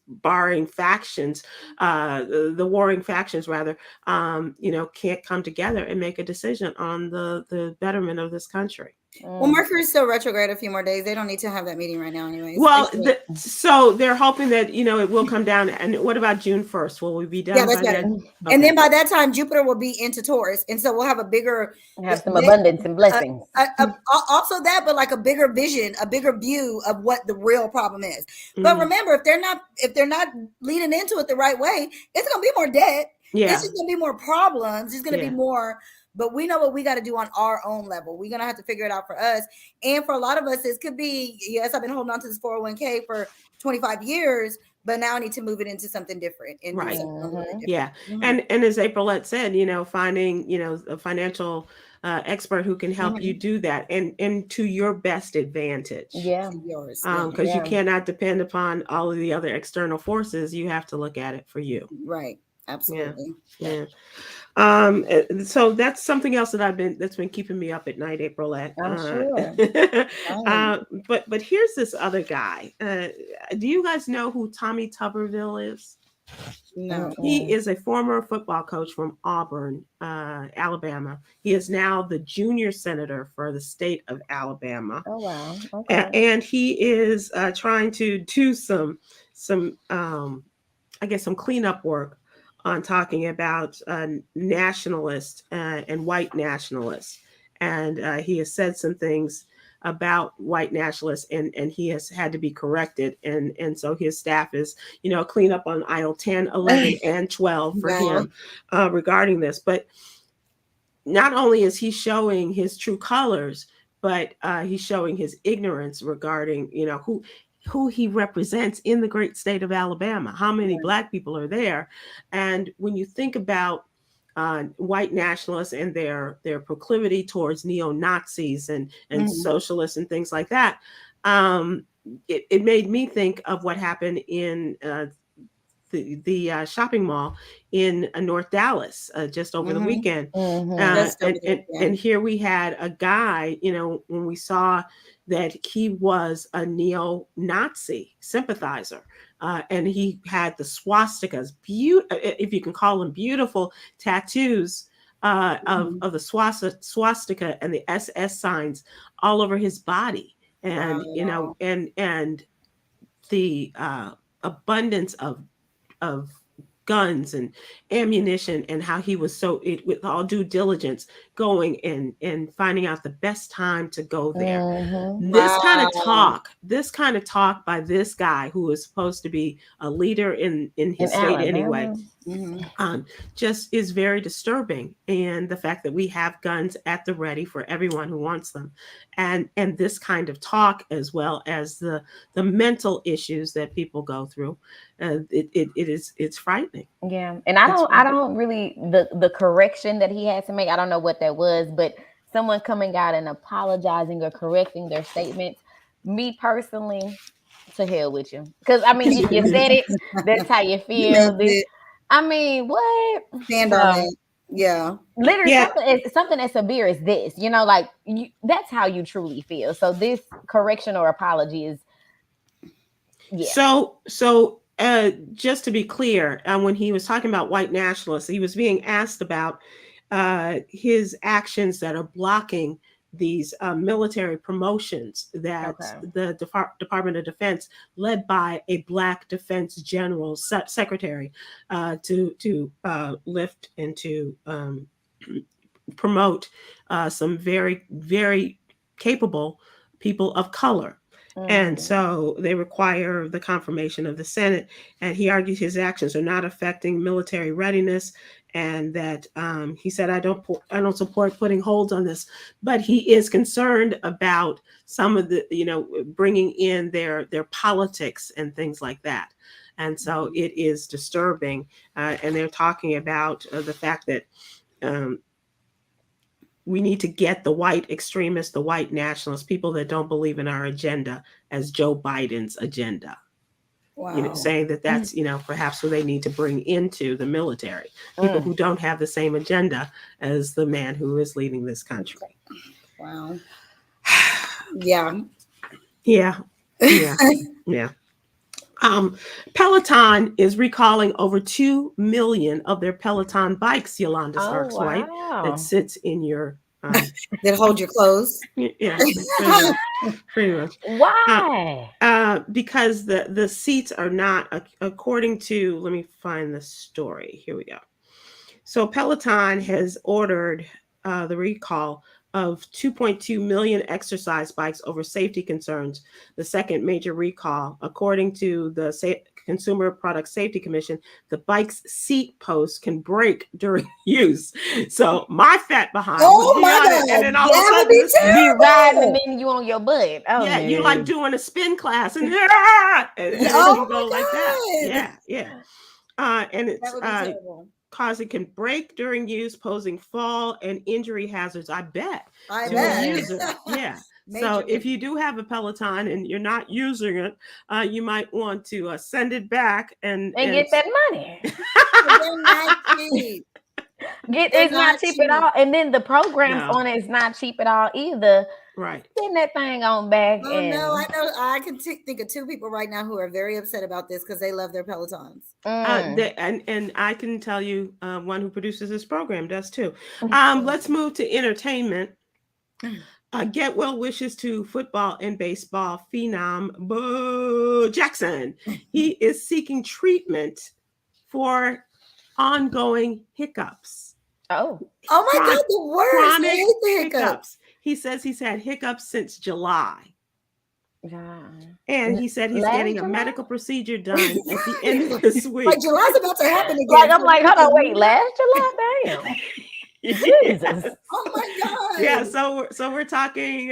barring factions, the warring factions rather, can't come together and make a decision on the betterment of this country. Well, Mercury's still retrograde a few more days. They don't need to have that meeting right now anyways. Well, so they're hoping that, it will come down. And what about June 1st? Will we be done? Yeah, that's better. Okay. And then by that time, Jupiter will be into Taurus. And so we'll have some abundance and blessings. Also that, but like a bigger vision, a bigger view of what the real problem is. But remember, if they're not leading into it the right way, it's going to be more debt. Yeah. It's just going to be more problems. It's going to be more. But we know what we got to do on our own level. We're going to have to figure it out for us. And for a lot of us, it could be, yes, I've been holding on to this 401k for 25 years, but now I need to move it into something different. And right. Different. Yeah. And as Aprylete said, finding, a financial expert who can help you do that, and to your best advantage. Yeah. Yours. Because you cannot depend upon all of the other external forces. You have to look at it for you. Right. Absolutely. Yeah. So that's something else that's been keeping me up at night, Aprylete. I'm sure. But here's this other guy. Do you guys know who Tommy Tuberville is? No. He is a former football coach from Auburn, Alabama. He is now the junior senator for the state of Alabama. Oh wow! Okay. And he is trying to do some I guess some cleanup work on talking about nationalists and white nationalists. And he has said some things about white nationalists, and he has had to be corrected. And so his staff is, clean up on aisle 10, 11, and 12 for him regarding this. But not only is he showing his true colors, but he's showing his ignorance regarding, who he represents in the great state of Alabama, how many Black people are there. And when you think about white nationalists and their proclivity towards neo-Nazis and socialists and things like that, it made me think of what happened in the shopping mall in North Dallas just over the weekend. And here we had a guy, when we saw that he was a neo-Nazi sympathizer, and he had the swastikas, if you can call them beautiful tattoos of the swastika and the SS signs all over his body, and and the abundance of guns and ammunition, and how he was with all due diligence going and finding out the best time to go there. This kind of talk by this guy who is supposed to be a leader in his state anyway, just is very disturbing. And the fact that we have guns at the ready for everyone who wants them, and this kind of talk, as well as the mental issues that people go through, it's frightening. Yeah. And I don't really, the correction that he had to make, I don't know what that was, but someone coming out and apologizing or correcting their statements, me personally, to hell with you. Because I mean, you said it, that's how you feel. I mean, what? Stand on it. Yeah. Literally something as severe as this, like that's how you truly feel. So this correction or apology is So just to be clear, when he was talking about white nationalists, he was being asked about his actions that are blocking these military promotions that the Department of Defense, led by a Black Defense General Secretary, to lift and to promote some very, very capable people of color. And so they require the confirmation of the Senate. And he argued his actions are not affecting military readiness and that he said, I don't support putting holds on this, but he is concerned about some of the, bringing in their politics and things like that. And so it is disturbing. And they're talking about the fact that we need to get the white extremists, the white nationalists, people that don't believe in our agenda as Joe Biden's agenda. Wow. Saying that that's, perhaps what they need to bring into the military. People who don't have the same agenda as the man who is leading this country. Wow. Yeah. Yeah. Yeah. Yeah. Peloton is recalling over 2 million of their Peloton bikes, Yolanda Starks White, that sits in your that hold your clothes. Yeah, pretty much. Why? Because the seats are not, according to, let me find the story. Here we go. So Peloton has ordered the recall of 2.2 million exercise bikes over safety concerns, the second major recall. According to the Consumer Product Safety Commission, the bike's seat posts can break during use. So my fat behind would be on it, and then all of a sudden be riding and then you on your butt. Oh, yeah, no. you like doing a spin class and, you go like that. Yeah. And it's cause it can break during use, posing fall and injury hazards. I bet. I to bet. a user. Yeah. So if you do have a Peloton and you're not using it, you might want to send it back and get that money. They're not cheap. It's not cheap at all. And then the programs on it is not cheap at all either. Right. Send that thing on back. Oh, no, I know. I can think of 2 people right now who are very upset about this because they love their Pelotons. And I can tell you one who produces this program does too. Let's move to entertainment. Get well wishes to football and baseball phenom Bo Jackson. He is seeking treatment for ongoing hiccups. Oh my God, the worst. Chronic I hate the hiccups. He says he's had hiccups since July. Yeah. And he said he's getting a medical procedure done at the end of this week. Like July's about to happen again. Like, I'm like, hold on, wait, last July? Damn. Jesus. Oh my God. Yeah, so we're talking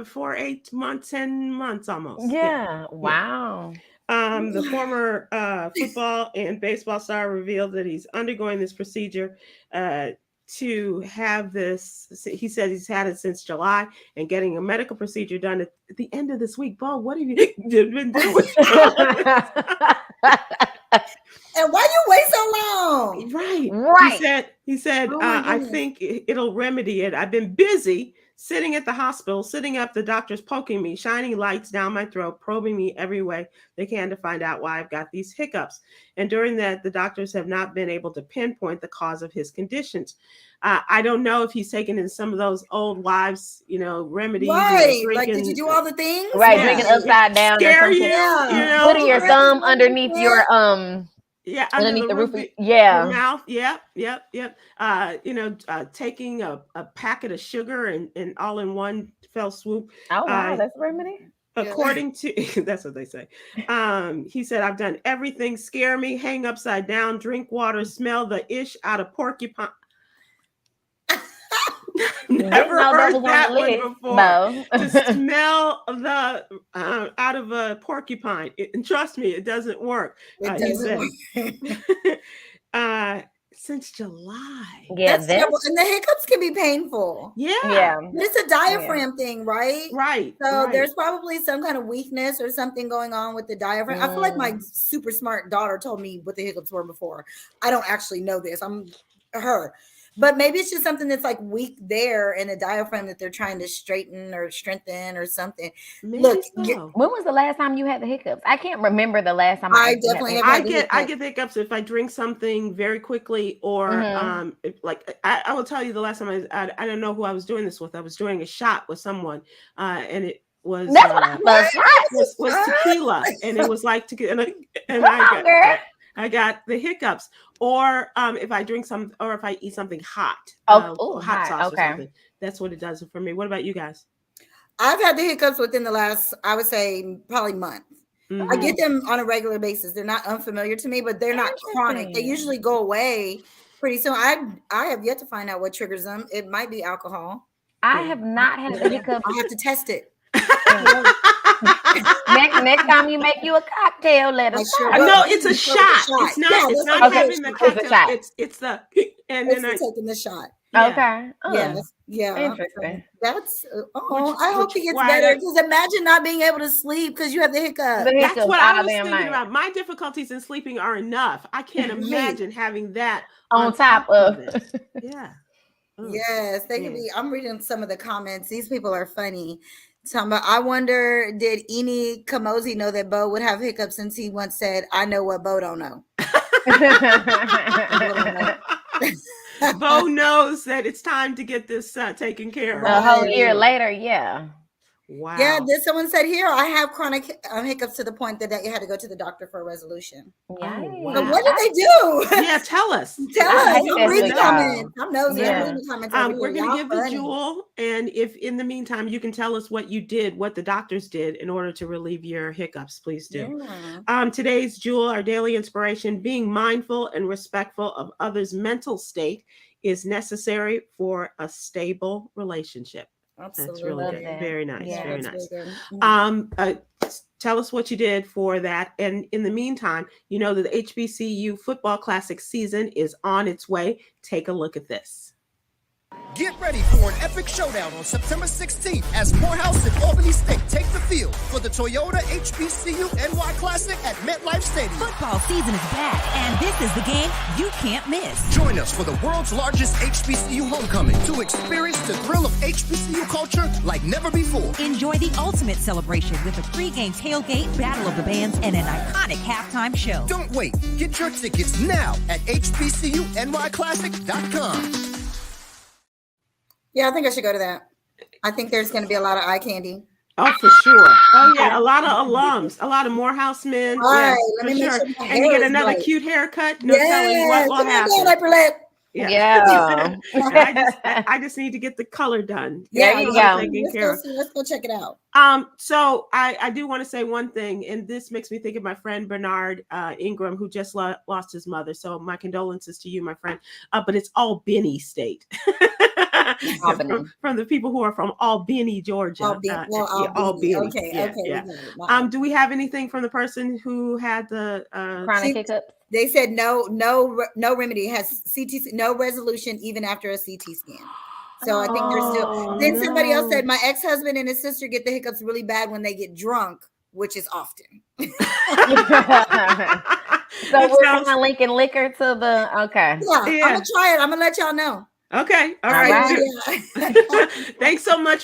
for 8 months, 10 months almost. Yeah. Wow. The former football and baseball star revealed that he's undergoing this procedure to have this. He said he's had it since July and getting a medical procedure done at the end of this week. Bo, what have you been doing? And why you wait so long? Right. He said, Oh I think it'll remedy it. I've been busy sitting at the hospital, sitting up, the doctors poking me, shining lights down my throat, probing me every way they can to find out why I've got these hiccups. And during that, the doctors have not been able to pinpoint the cause of his conditions. I don't know if he's taken in some of those old wives, remedies. Right. Like, did you do all the things? Right. Drinking upside down. Scare or something. you, Putting your thumb underneath your underneath the roof of your mouth. Yep. Taking a packet of sugar and all in one fell swoop. Oh wow, that's a remedy. According to that's what they say. He said, I've done everything: scare me, hang upside down, drink water, smell the ish out of porcupine. Never heard that one before. No. To smell the out of a porcupine. And trust me, it doesn't work. Since July. Yeah, that's terrible. And the hiccups can be painful. Yeah. It's a diaphragm thing, right? Right. So there's probably some kind of weakness or something going on with the diaphragm. I feel like my super smart daughter told me what the hiccups were before. I don't actually know this. I'm her. But maybe it's just something that's like weak there in the diaphragm that they're trying to straighten or strengthen or something. Maybe Look, so. When was the last time you had the hiccups? I can't remember the last time. I definitely have. I get the hiccups if I drink something very quickly, or I will tell you the last time I don't know who I was doing this with. I was doing a shot with someone, and it was was tequila, and it was like tequila, and I got the hiccups. Or if I drink or if I eat something hot, hot sauce or something, that's what it does for me. What about you guys? I've had the hiccups within the last, I would say, probably month. Mm-hmm. I get them on a regular basis. They're not unfamiliar to me, but they're not chronic. They usually go away pretty soon. I have yet to find out what triggers them. It might be alcohol. I have not had the hiccups. I'll have to test it. next time you make you a cocktail, let us Sure know. will. No, it's a shot. It's not. It's not okay. having the cocktail. It's the and It's then taking the shot. Okay. Yes. Yeah. Interesting. That's I hope he gets better, because imagine not being able to sleep because you have the hiccup. That's what I was thinking about. My difficulties in sleeping are enough. I can't imagine having that on top of it. Yeah. Yes, they can be. I'm reading some of the comments. These people are funny. Talking about, I wonder, did Eni Kamosi know that Bo would have hiccups, since he once said, "I know what Bo don't know." Bo knows that it's time to get this taken care of. A whole year later, yeah. Wow. Yeah, someone said here, I have chronic hiccups to the point that you had to go to the doctor for a resolution. Yeah. Wow. But what did they do? Yeah, tell us. Tell us. I'm reading the comments. I'm nosy. Yeah. I'm reading the comments. We're going to give the jewel, and if in the meantime you can tell us what you did, what the doctors did in order to relieve your hiccups, please do. Yeah. Today's jewel, our daily inspiration: being mindful and respectful of others' mental state is necessary for a stable relationship. Absolutely. That's really good. That. Very nice. Yeah, very nice. Really Tell us what you did for that. And in the meantime, you know that the HBCU football classic season is on its way. Take a look at this. Get ready for an epic showdown on September 16th as Morehouse and Albany State take the field for the Toyota HBCU NY Classic at MetLife Stadium. Football season is back, and this is the game you can't miss. Join us for the world's largest HBCU homecoming to experience the thrill of HBCU culture like never before. Enjoy the ultimate celebration with a pregame tailgate, battle of the bands, and an iconic halftime show. Don't wait. Get your tickets now at hbcunyclassic.com. Yeah, I think I should go to that. I think there's going to be a lot of eye candy. Oh, for sure. Oh, yeah. A lot of alums, a lot of Morehouse men. All right, for let me make sure. sure my And you hair get is another right. cute haircut. No telling what will happen. Aprylete. Yeah. I just need to get the color done. There you go. Let's go check it out. So I do want to say one thing, and this makes me think of my friend Bernard Ingram, who just lost his mother. So my condolences to you, my friend. But it's Albany State. from the people who are from Albany, Georgia. Albany. Okay. Do we have anything from the person who had the chronic hiccups? They said no remedy, has CT, no resolution even after a CT scan. So I think they're still. Then somebody else said my ex-husband and his sister get the hiccups really bad when they get drunk, which is often. So we're kind of linking liquor to the Yeah, I'm gonna try it. I'm gonna let y'all know. Okay. All right. Yeah. Thanks so much.